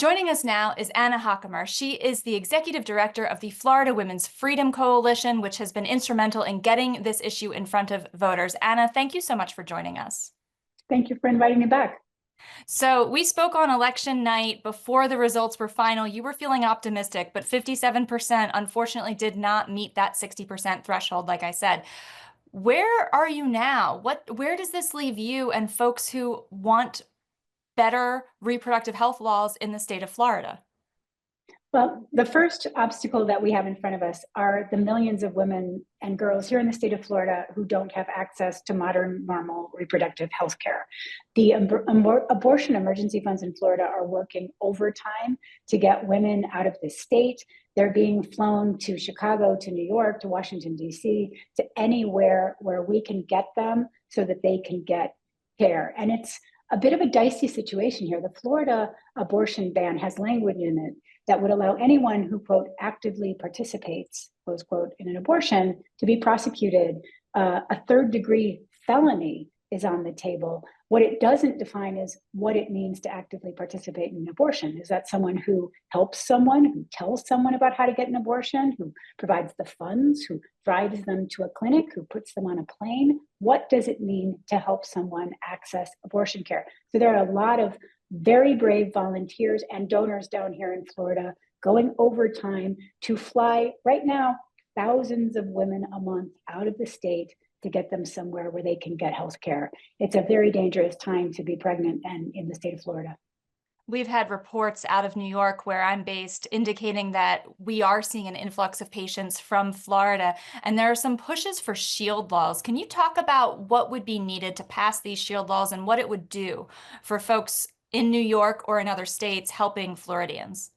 Joining us now is Anna Hockhammer. She is the executive director of the Florida Women's Freedom Coalition, which has been instrumental in getting this issue in front of voters. Anna, thank you so much for joining us. Thank you for inviting me back. So we spoke on election night before the results were final. You were feeling optimistic, but 57% unfortunately did not meet that 60% threshold, like I said. Where are you now? Where does this leave you and folks who want better reproductive health laws in the state of Florida? Well, the first obstacle that we have in front of us are the millions of women and girls here in the state of Florida who don't have access to modern, normal reproductive health care. The abortion emergency funds in Florida are working overtime to get women out of the state. They're being flown to Chicago, to New York, to Washington, D.C., to anywhere where we can get them so that they can get care. And it's a bit of a dicey situation here. The Florida abortion ban has language in it that would allow anyone who, quote, actively participates, close quote, in an abortion to be prosecuted. A third-degree felony is on the table. What it doesn't define is what it means to actively participate in an abortion. Is that someone who helps someone, who tells someone about how to get an abortion, who provides the funds, who drives them to a clinic, who puts them on a plane? What does it mean to help someone access abortion care? So there are a lot of very brave volunteers and donors down here in Florida going overtime to fly right now thousands of women a month out of the state to get them somewhere where they can get health care. It's a very dangerous time to be pregnant and in the state of Florida. We've had reports out of New York, where I'm based, indicating that we are seeing an influx of patients from Florida, and there are some pushes for shield laws. Can you talk about what would be needed to pass these shield laws and what it would do for folks in New York or in other states helping Floridians?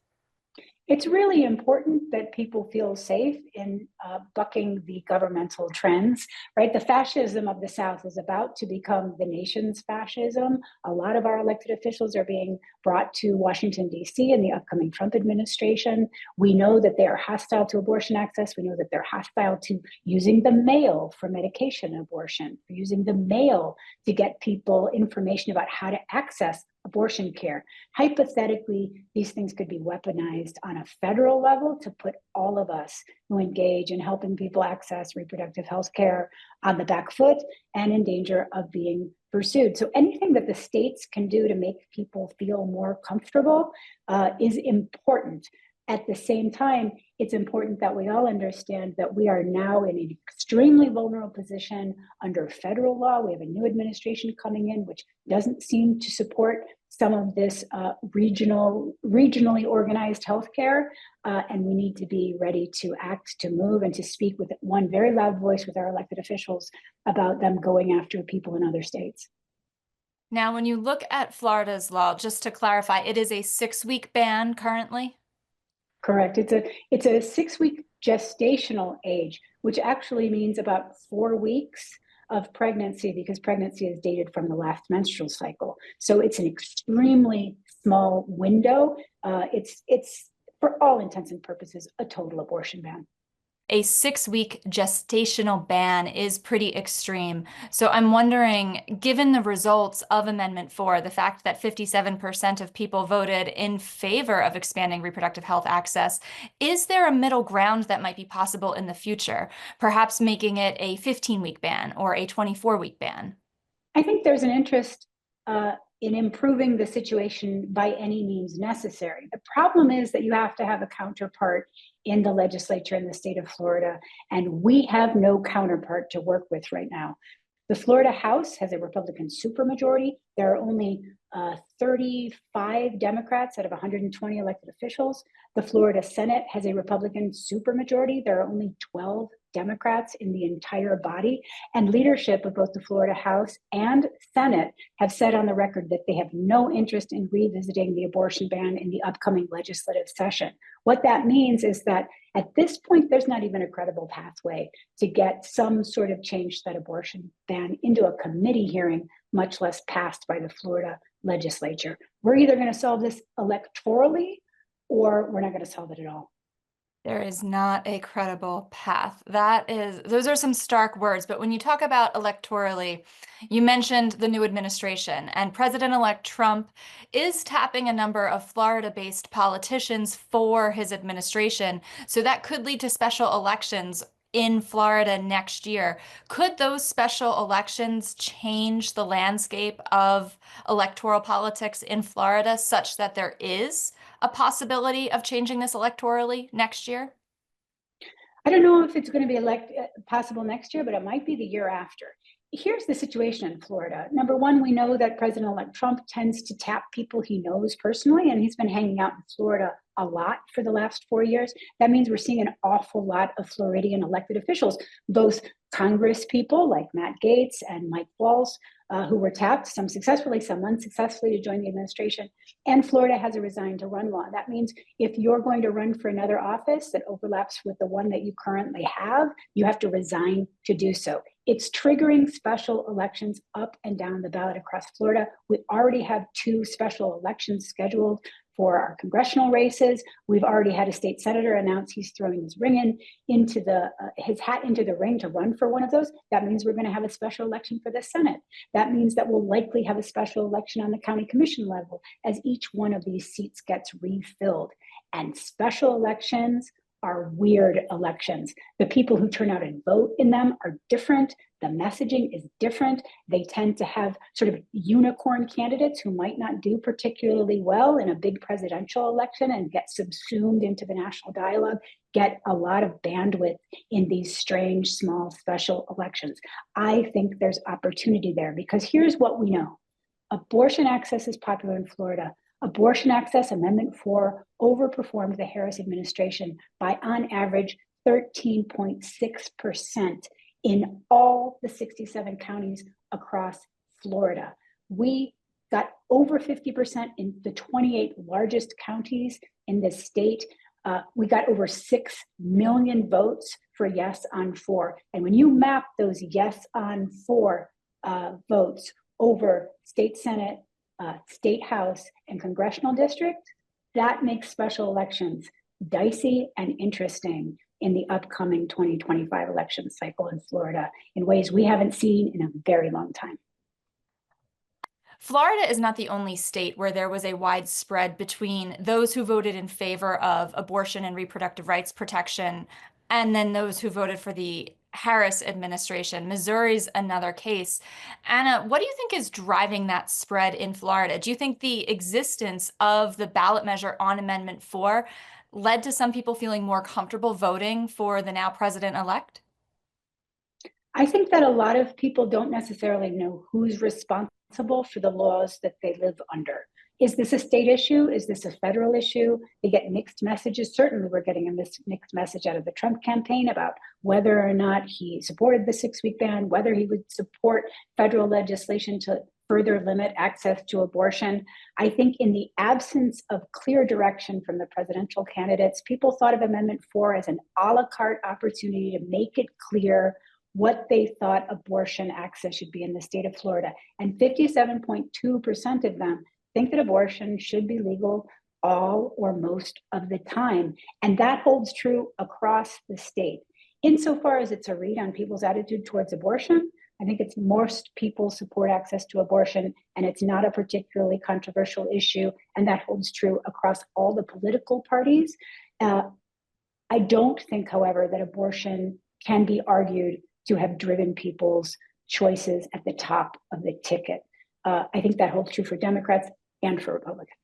It's really important that people feel safe in bucking the governmental trends, right? The fascism of the South is about to become the nation's fascism. A lot of our elected officials are being brought to Washington, D.C. in the upcoming Trump administration. We know that they are hostile to abortion access. We know that they're hostile to using the mail for medication abortion, for using the mail to get people information about how to access abortion care. Hypothetically, these things could be weaponized on a federal level to put all of us who engage in helping people access reproductive health care on the back foot and in danger of being pursued. So anything that the states can do to make people feel more comfortable is important. At the same time, it's important that we all understand that we are now in an extremely vulnerable position under federal law. We have a new administration coming in, which doesn't seem to support some of this regionally organized healthcare, and we need to be ready to act, to move, and to speak with one very loud voice with our elected officials about them going after people in other states. Now, when you look at Florida's law, just to clarify, it is a 6-week ban currently? Correct. It's a 6-week gestational age, which actually means about 4 weeks of pregnancy, because pregnancy is dated from the last menstrual cycle. So it's an extremely small window. It's for all intents and purposes a total abortion ban. A 6-week gestational ban is pretty extreme. So I'm wondering, given the results of Amendment 4, the fact that 57% of people voted in favor of expanding reproductive health access, is there a middle ground that might be possible in the future, perhaps making it a 15-week ban or a 24-week ban? I think there's an interest in improving the situation by any means necessary. The problem is that you have to have a counterpart in the legislature in the state of Florida, and we have no counterpart to work with right now. The Florida House has a Republican supermajority. There are only 35 Democrats out of 120 elected officials. The Florida Senate has a Republican supermajority. There are only 12 Democrats in the entire body. And leadership of both the Florida House and Senate have said on the record that they have no interest in revisiting the abortion ban in the upcoming legislative session. What that means is that at this point, there's not even a credible pathway to get some sort of change to that abortion ban into a committee hearing, much less passed by the Florida legislature. We're either going to solve this electorally or we're not going to solve it at all. There is not a credible path. Those are some stark words. But when you talk about electorally, you mentioned the new administration, and President-elect Trump is tapping a number of Florida-based politicians for his administration. So that could lead to special elections in Florida next year. Could those special elections change the landscape of electoral politics in Florida such that there is a possibility of changing this electorally next year? I don't know if it's going to be possible next year, but it might be the year after. Here's the situation in Florida. Number one, we know that President-elect Trump tends to tap people he knows personally, and he's been hanging out in Florida a lot for the last 4 years. That means we're seeing an awful lot of Floridian elected officials, both Congress people like Matt Gaetz and Mike Waltz, who were tapped, some successfully, some unsuccessfully, to join the administration. And Florida has a resign to run law. That means if you're going to run for another office that overlaps with the one that you currently have, you have to resign to do so. It's triggering special elections up and down the ballot across Florida. We already have 2 special elections scheduled for our congressional races. We've already had a state senator announce he's throwing his his hat into the ring to run for one of those. That means we're going to have a special election for the Senate. That means that we'll likely have a special election on the county commission level as each one of these seats gets refilled. And special elections are weird elections. The people who turn out and vote in them are different. The messaging is different. They tend to have sort of unicorn candidates who might not do particularly well in a big presidential election and get subsumed into the national dialogue, get a lot of bandwidth in these strange, small, special elections. I think there's opportunity there because here's what we know. Abortion access is popular in Florida. Abortion access, Amendment 4, overperformed the Harris administration by, on average, 13.6% in all the 67 counties across Florida. We got over 50% in the 28 largest counties in the state. We got over 6 million votes for yes on 4. And when you map those yes on 4 votes over state Senate, state house, and congressional district, that makes special elections dicey and interesting in the upcoming 2025 election cycle in Florida in ways we haven't seen in a very long time. Florida is not the only state where there was a wide spread between those who voted in favor of abortion and reproductive rights protection and then those who voted for the Harris administration. Missouri's another case. Anna, what do you think is driving that spread in Florida? Do you think the existence of the ballot measure on Amendment 4 led to some people feeling more comfortable voting for the now president-elect? I think that a lot of people don't necessarily know who's responsible for the laws that they live under. Is this a state issue? Is this a federal issue? They get mixed messages. Certainly, we're getting a mixed message out of the Trump campaign about whether or not he supported the 6-week ban, whether he would support federal legislation to further limit access to abortion. I think in the absence of clear direction from the presidential candidates, people thought of Amendment 4 as an a la carte opportunity to make it clear what they thought abortion access should be in the state of Florida. And 57.2% of them think that abortion should be legal all or most of the time. And that holds true across the state. Insofar as it's a read on people's attitude towards abortion, I think it's most people support access to abortion, and it's not a particularly controversial issue. And that holds true across all the political parties. I don't think, however, that abortion can be argued to have driven people's choices at the top of the ticket. I think that holds true for Democrats and for Republicans.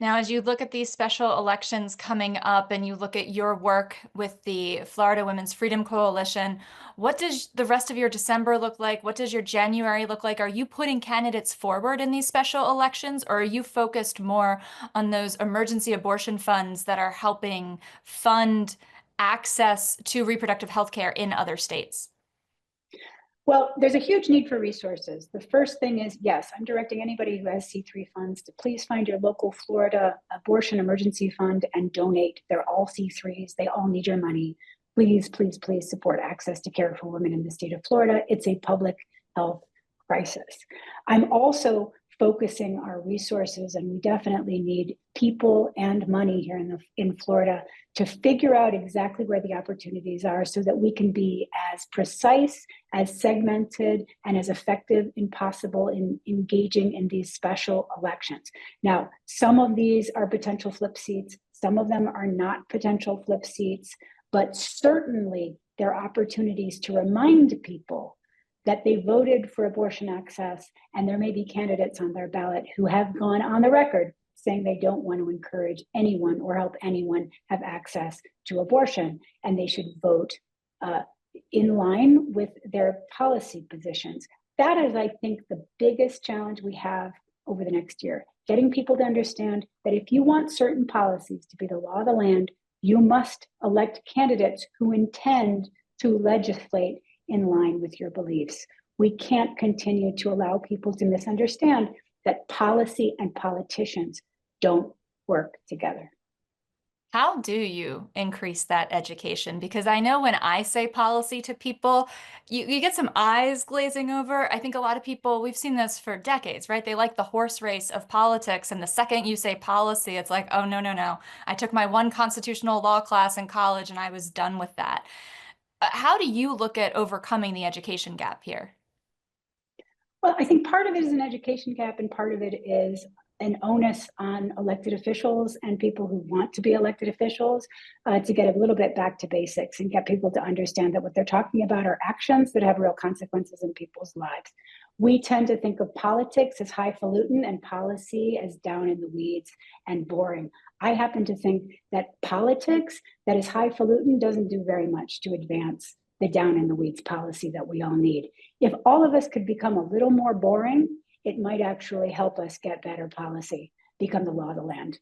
Now, as you look at these special elections coming up and you look at your work with the Florida Women's Freedom Coalition, what does the rest of your December look like? What does your January look like? Are you putting candidates forward in these special elections, or are you focused more on those emergency abortion funds that are helping fund access to reproductive health care in other states? Well, there's a huge need for resources. The first thing is, yes, I'm directing anybody who has C3 funds to please find your local Florida abortion emergency fund and donate. They're all C3s. They all need your money. Please, please, please support access to care for women in the state of Florida. It's a public health crisis. I'm also focusing our resources, and we definitely need people and money here in Florida to figure out exactly where the opportunities are so that we can be as precise, as segmented, and as effective as possible in engaging in these special elections. Now, some of these are potential flip seats, some of them are not potential flip seats, but certainly there are opportunities to remind people that they voted for abortion access, and there may be candidates on their ballot who have gone on the record saying they don't want to encourage anyone or help anyone have access to abortion, and they should vote in line with their policy positions. That is, I think, the biggest challenge we have over the next year, getting people to understand that if you want certain policies to be the law of the land, you must elect candidates who intend to legislate in line with your beliefs. We can't continue to allow people to misunderstand that policy and politicians don't work together. How do you increase that education? Because I know when I say policy to people, you get some eyes glazing over. I think a lot of people, we've seen this for decades, right? They like the horse race of politics. And the second you say policy, it's like, oh, no, no, no. I took my one constitutional law class in college and I was done with that. How do you look at overcoming the education gap here? Well, I think part of it is an education gap, and part of it is an onus on elected officials and people who want to be elected officials to get a little bit back to basics and get people to understand that what they're talking about are actions that have real consequences in people's lives. We tend to think of politics as highfalutin and policy as down in the weeds and boring. I happen to think that politics that is highfalutin doesn't do very much to advance the down in the weeds policy that we all need. If all of us could become a little more boring, it might actually help us get better policy, become the law of the land.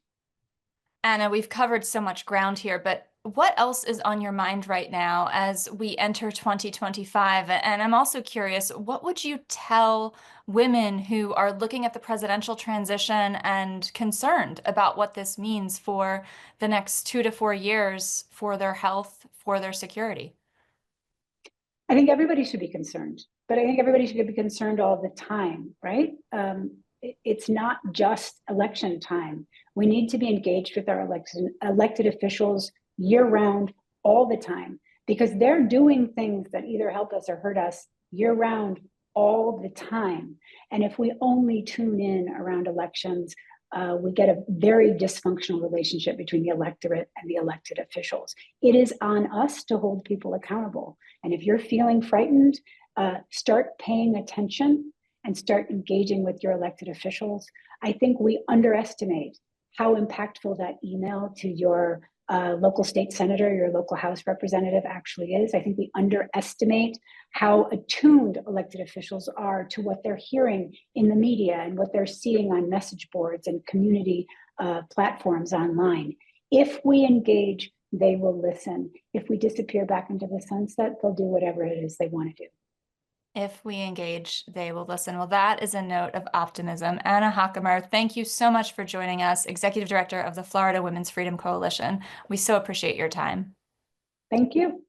Anna, we've covered so much ground here, but what else is on your mind right now as we enter 2025? And I'm also curious, what would you tell women who are looking at the presidential transition and concerned about what this means for the next 2 to 4 years for their health, for their security? I think everybody should be concerned, but I think everybody should be concerned all the time, right? It's not just election time. We need to be engaged with our elected officials year round, all the time, because they're doing things that either help us or hurt us year round, all the time. And if we only tune in around elections, we get a very dysfunctional relationship between the electorate and the elected officials. It is on us to hold people accountable. And if you're feeling frightened, start paying attention and start engaging with your elected officials. I think we underestimate how impactful that email to your local state senator, your local House representative actually is. I think we underestimate how attuned elected officials are to what they're hearing in the media and what they're seeing on message boards and community platforms online. If we engage, they will listen. If we disappear back into the sunset, they'll do whatever it is they want to do. If we engage, they will listen. Well, that is a note of optimism. Anna Hockhammer, thank you so much for joining us, Executive Director of the Florida Women's Freedom Coalition. We so appreciate your time. Thank you.